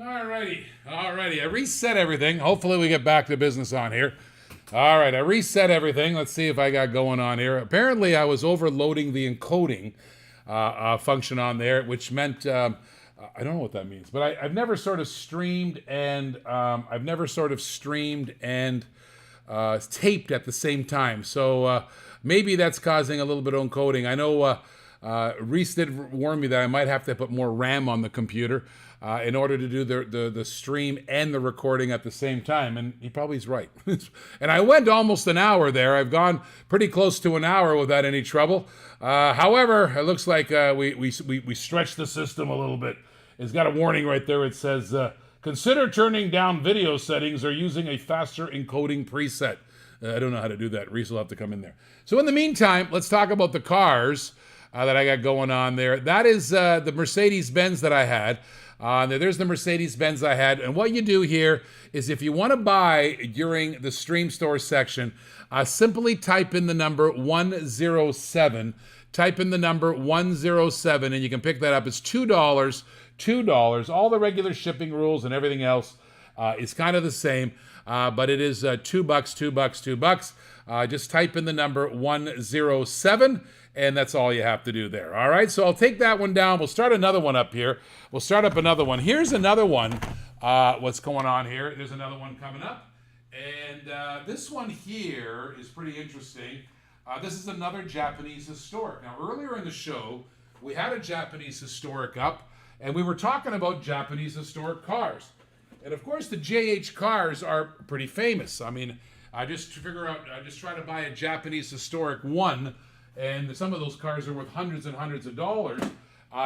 Alrighty. I reset everything. Hopefully we get back to business on here. All right, I reset everything. Let's see if I got going on here. Apparently, I was overloading the encoding function on there, which meant I don't know what that means, but I've never sort of streamed and taped at the same time. So maybe that's causing a little bit of encoding. I know Reese did warn me that I might have to put more RAM on the computer in order to do the stream and the recording at the same time, and he probably is right. And I went almost an hour there. I've gone pretty close to an hour without any trouble. However, it looks like we stretched the system a little bit. It's got a warning right there. It says, consider turning down video settings or using a faster encoding preset. I don't know how to do that. Reese will have to come in there. So in the meantime, let's talk about the cars that I got going on there. That is the Mercedes-Benz that I had. There's the Mercedes-Benz I had. And what you do here is if you want to buy during the Stream Store section, simply type in the number 107. Type in the number 107 and you can pick that up. It's $2. All the regular shipping rules and everything else is kind of the same, but it is $2. Just type in the number 107. And that's all you have to do there. All right, so I'll take that one down. We'll start another one up here. We'll start up another one. Here's another one. What's going on here? There's another one coming up. And this one here is pretty interesting. This is another Japanese historic. Now, earlier in the show, we had a Japanese historic up, and we were talking about Japanese historic cars. And, of course, the JH cars are pretty famous. I mean, I just try to buy a Japanese historic one, and some of those cars are worth hundreds and hundreds of dollars.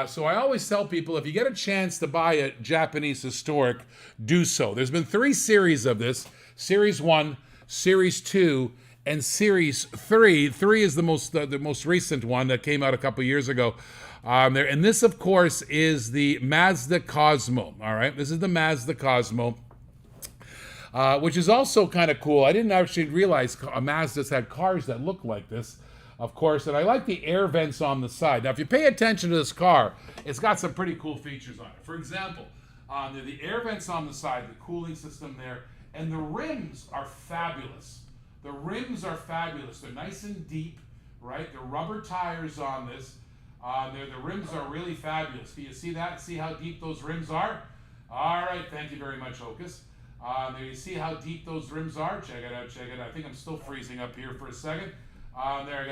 So I always tell people, if you get a chance to buy a Japanese historic, do so. There's been 3 series of this. Series 1, Series 2, and Series 3. 3 is the most recent one that came out a couple years ago. And this, of course, is the Mazda Cosmo. All right, this is the Mazda Cosmo. Which is also kind of cool. I didn't actually realize Mazda's had cars that look like this. Of course, and I like the air vents on the side. Now, if you pay attention to this car, it's got some pretty cool features on it. For example, the air vents on the side, the cooling system there, and the rims are fabulous. The rims are fabulous. They're nice and deep, right? The rubber tires on this. The rims are really fabulous. Can you see that? See how deep those rims are? All right, thank you very much, Hocus. There you see how deep those rims are. Check it out. I think I'm still freezing up here for a second. There,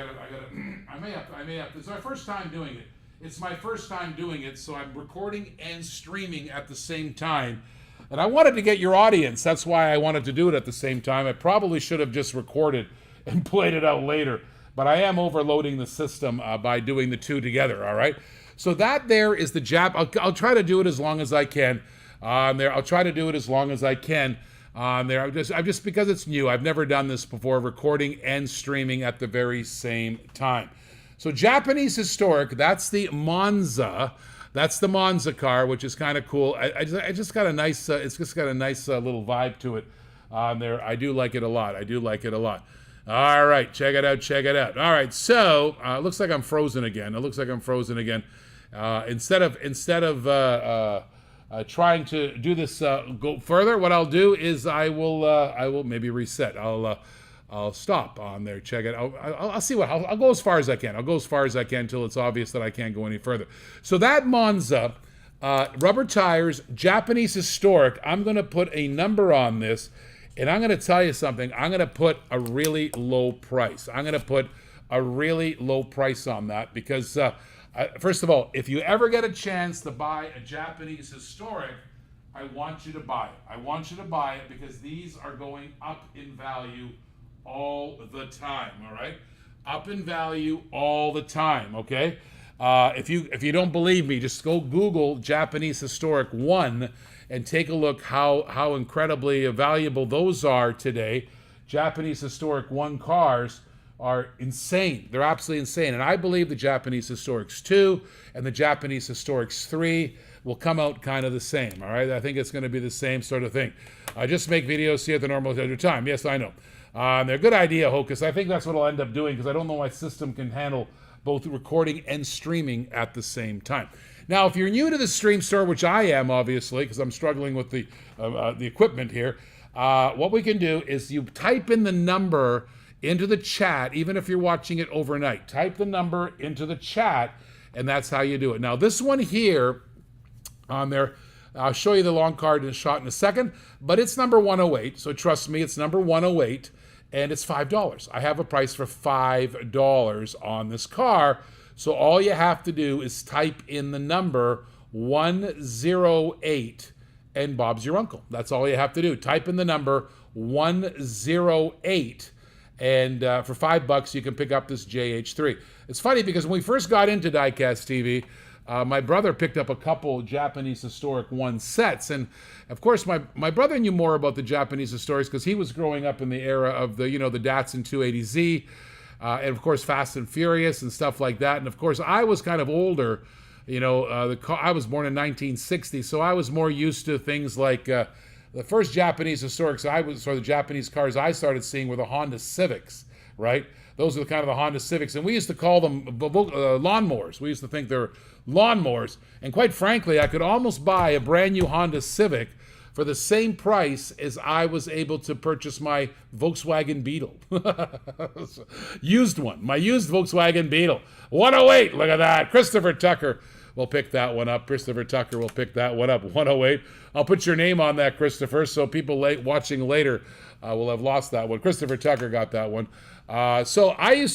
I may have. It's my first time doing it. It's my first time doing it, so I'm recording and streaming at the same time. And I wanted to get your audience. That's why I wanted to do it at the same time. I probably should have just recorded and played it out later. But I am overloading the system by doing the 2 together, all right? So that there is the I'll try to do it as long as I can. I'll try to do it as long as I can. I'm just because it's new. I've never done this before, recording and streaming at the very same time. So Japanese historic, that's the Monza. That's the Monza car, which is kind of cool. I just got a nice, it's just got a nice little vibe to it there. I do like it a lot. All right, check it out. All right, so looks like I'm frozen again. Instead of trying to do this go further, what I'll do is I will maybe reset. I'll stop on there. Check it out. I'll see I'll go as far as I can. I'll go as far as I can until it's obvious that I can't go any further. So that Monza, rubber tires, Japanese historic. I'm going to put a number on this, and I'm going to tell you something. I'm going to put a really low price. on that because. First of all, if you ever get a chance to buy a Japanese historic, I want you to buy it. Because these are going up in value all the time, all right? Up in value all the time, okay? If you don't believe me, just go Google Japanese historic 1 and take a look how incredibly valuable those are today. Japanese historic 1 cars are insane. They're absolutely insane. And I believe the Japanese Historics 2 and the Japanese Historics 3 will come out kind of the same, all right? I think it's going to be the same sort of thing. I just make videos, see at the normal time. Yes, I know. They're a good idea, Hocus. I think that's what I'll end up doing because I don't know my system can handle both recording and streaming at the same time. Now, if you're new to the Stream Store, which I am, obviously, because I'm struggling with the equipment here, what we can do is you type in the number into the chat, even if you're watching it overnight. Type the number into the chat, and that's how you do it. Now, this one here on there, I'll show you the long card in a shot in a second, but it's number 108, so trust me, it's number 108, and it's $5. I have a price for $5 on this car, so all you have to do is type in the number 108, and Bob's your uncle. That's all you have to do. Type in the number 108, and for $5 you can pick up this JH3. It's funny because when we first got into Diecast TV, my brother picked up a couple Japanese Historic 1 sets, and of course my brother knew more about the Japanese Historics because he was growing up in the era of the the Datsun 280Z, and of course Fast and Furious and stuff like that. And of course I was kind of older, I was born in 1960, so I was more used to things like the first Japanese Historics the Japanese cars I started seeing were the Honda Civics, right? Those are the Honda Civics, and we used to call them lawnmowers. We used to think they were lawnmowers, and quite frankly, I could almost buy a brand new Honda Civic for the same price as I was able to purchase my Volkswagen Beetle. Used one, my used Volkswagen Beetle. 108, look at that. Christopher Tucker will pick that one up. Christopher Tucker will pick that one up. 108. I'll put your name on that, Christopher, so people watching later will have lost that one. Christopher Tucker got that one. So I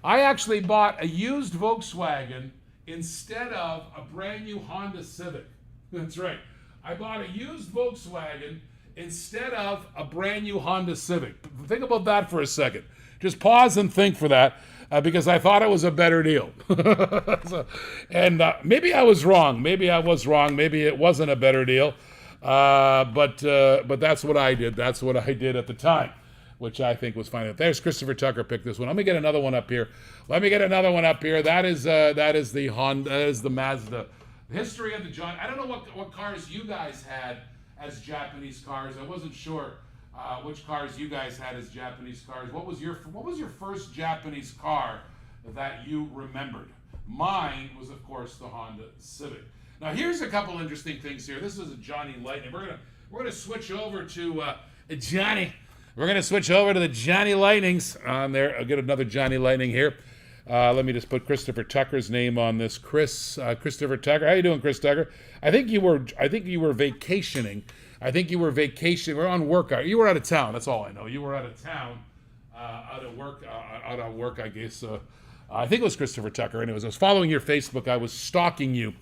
actually bought a used Volkswagen instead of a brand new Honda Civic. That's right. I bought a used Volkswagen instead of a brand new Honda Civic. Think about that for a second. Just pause and think for that, because I thought it was a better deal. Maybe I was wrong. Maybe it wasn't a better deal. But that's what I did. That's what I did at the time, which I think was fine. There's Christopher Tucker picked this one. Let me get another one up here. That is the Honda. That is the Mazda. The history of the John. I don't know what cars you guys had as Japanese cars. I wasn't sure which cars you guys had as Japanese cars. What was your first Japanese car that you remembered? Mine was, of course, the Honda Civic. Now, here's a couple interesting things here. This is a Johnny Lightning. We're gonna switch over to Johnny. We're gonna switch over to the Johnny Lightnings on there. I'll get another Johnny Lightning here. Let me just put Christopher Tucker's name on this. Christopher Tucker. How you doing, Chris Tucker? I think you were vacationing. We're on work. You were out of town. That's all I know. You were out of town, out of work, I guess. I think it was Christopher Tucker. Anyways, I was following your Facebook. I was stalking you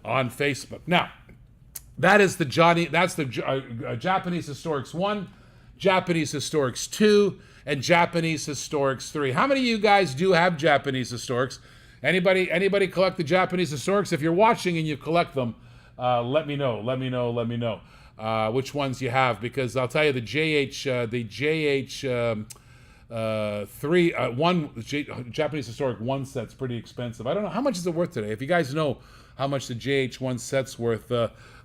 on Facebook. Now, that is the Japanese Historics 1, Japanese Historics 2, and Japanese Historics 3. How many of you guys do have Japanese Historics? Anybody collect the Japanese Historics? If you're watching and you collect them, let me know which ones you have, because I'll tell you the Japanese Historic 1 set's pretty expensive. I don't know, how much is it worth today? If you guys know how much the JH1 set's worth,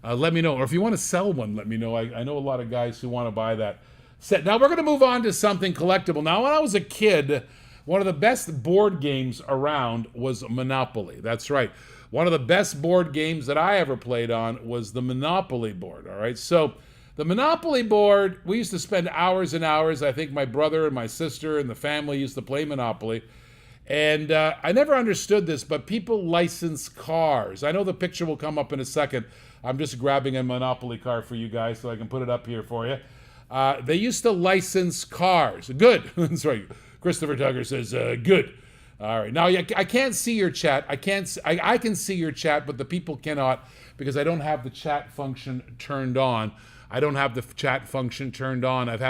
let me know. Or if you want to sell one, let me know. I know a lot of guys who want to buy that set. Now we're going to move on to something collectible. Now, when I was a kid, one of the best board games around was Monopoly. That's right. One of the best board games that I ever played on was the Monopoly board, all right? So the Monopoly board, we used to spend hours and hours. I think my brother and my sister and the family used to play Monopoly. And I never understood this, but people license cars. I know the picture will come up in a second. I'm just grabbing a Monopoly car for you guys so I can put it up here for you. They used to license cars. Good. That's right. Christopher Tucker says, good. All right. Now, I can't see your chat. I can see your chat, but the people cannot, because I don't have the chat function turned on. I've have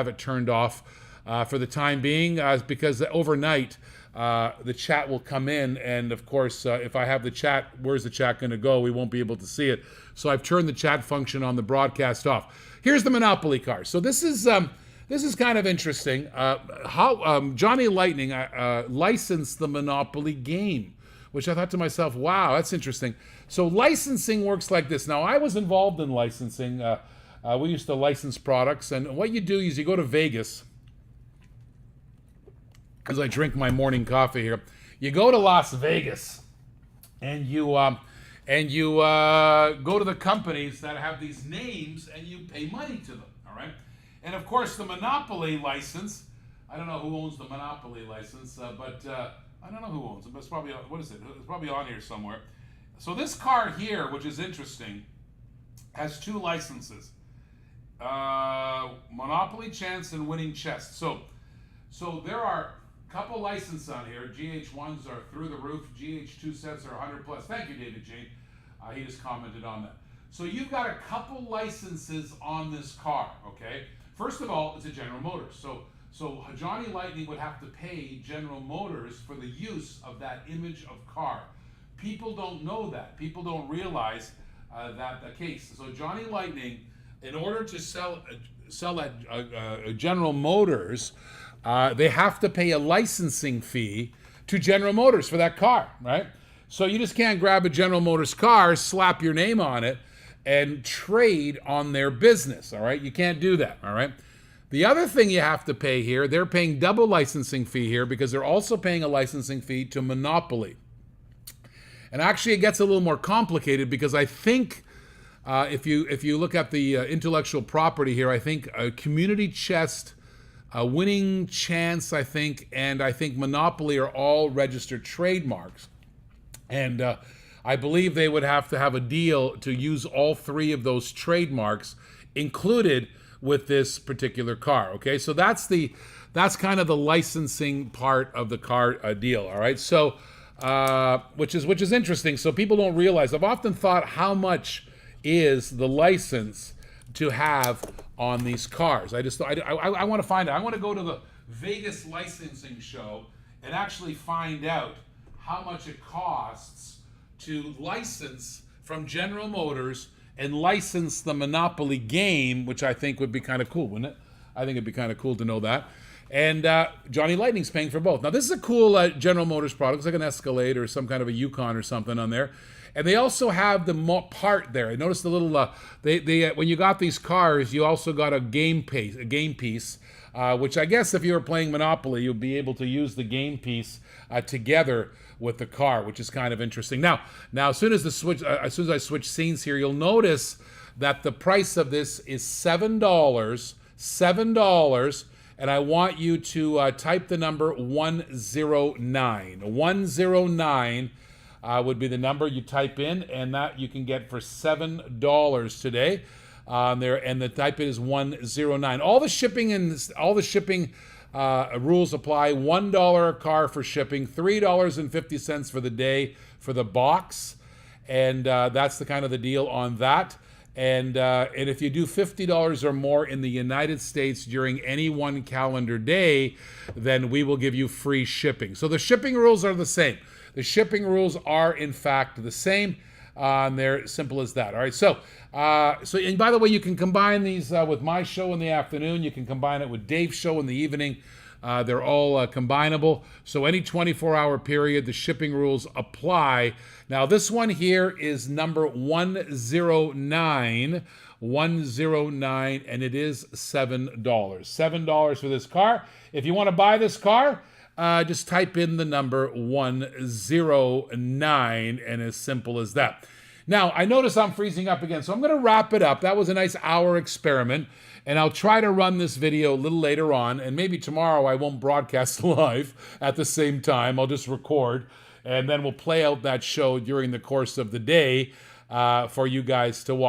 it turned off for the time being, because overnight the chat will come in, and of course, if I have the chat, where's the chat going to go? We won't be able to see it. So I've turned the chat function on the broadcast off. Here's the Monopoly card. So this is kind of interesting. How Johnny Lightning licensed the Monopoly game, which I thought to myself, wow, that's interesting. So licensing works like this. Now, I was involved in licensing. We used to license products, and what you do is you go to Vegas. As I drink my morning coffee here, You go to Las Vegas, and you go to the companies that have these names, and you pay money to them. All right, and of course the monopoly license. I don't know who owns the monopoly license, but I don't know who owns it. But it's probably what is it? It's probably on here somewhere. So this car here, which is interesting, has 2 licenses: Monopoly Chance and Winning Chest. So there are a couple licenses on here. GH1s are through the roof. GH2 sets are 100 plus. Thank you, David Jane. He just commented on that. So you've got a couple licenses on this car. Okay. First of all, it's a General Motors. So Johnny Lightning would have to pay General Motors for the use of that image of car. People don't know that. People don't realize that the case. So Johnny Lightning, in order to sell at General Motors, they have to pay a licensing fee to General Motors for that car, right? So you just can't grab a General Motors car, slap your name on it, and trade on their business, all right? You can't do that, all right? The other thing you have to pay here, they're paying double licensing fee here because they're also paying a licensing fee to Monopoly. And actually it gets a little more complicated because I think if you look at the intellectual property here, I think Community Chest, Winning Chance, I think, and I think Monopoly are all registered trademarks. And I believe they would have to have a deal to use all 3 of those trademarks included with this particular car. Okay, so that's kind of the licensing part of the car deal. All right, so which is interesting. So people don't realize. I've often thought, how much is the license to have on these cars? I want to find out. I want to go to the Vegas licensing show and actually find out how much it costs to license from General Motors and license the Monopoly game, which I think would be kind of cool, wouldn't it? I think it'd be kind of cool to know that. And Johnny Lightning's paying for both. Now, this is a cool General Motors product. It's like an Escalade or some kind of a Yukon or something on there. And they also have the part there. I noticed the little, when you got these cars, you also got a game piece, which I guess if you were playing Monopoly, you'll be able to use the game piece together with the car, which is kind of interesting. Now, as soon as I switch scenes here, you'll notice that the price of this is $7, and I want you to type the number 109. 109 would be the number you type in, and that you can get for $7 today. There, and the type is 109. All the shipping rules apply. $1 a car for shipping, $3.50 for the day for the box, and that's the kind of the deal on that. And if you do $50 or more in the United States during any one calendar day, then we will give you free shipping. So the shipping rules are the same. The shipping rules are in fact the same. They're simple as that. All right. So and by the way, you can combine these with my show in the afternoon. You can combine it with Dave's show in the evening. They're all combinable. So any 24-hour period, the shipping rules apply. Now this one here is number 109, and it is $7. $7 for this car. If you want to buy this car, just type in the number 109, and as simple as that. Now, I notice I'm freezing up again, so I'm going to wrap it up. That was a nice hour experiment, and I'll try to run this video a little later on, and maybe tomorrow I won't broadcast live at the same time. I'll just record, and then we'll play out that show during the course of the day for you guys to watch.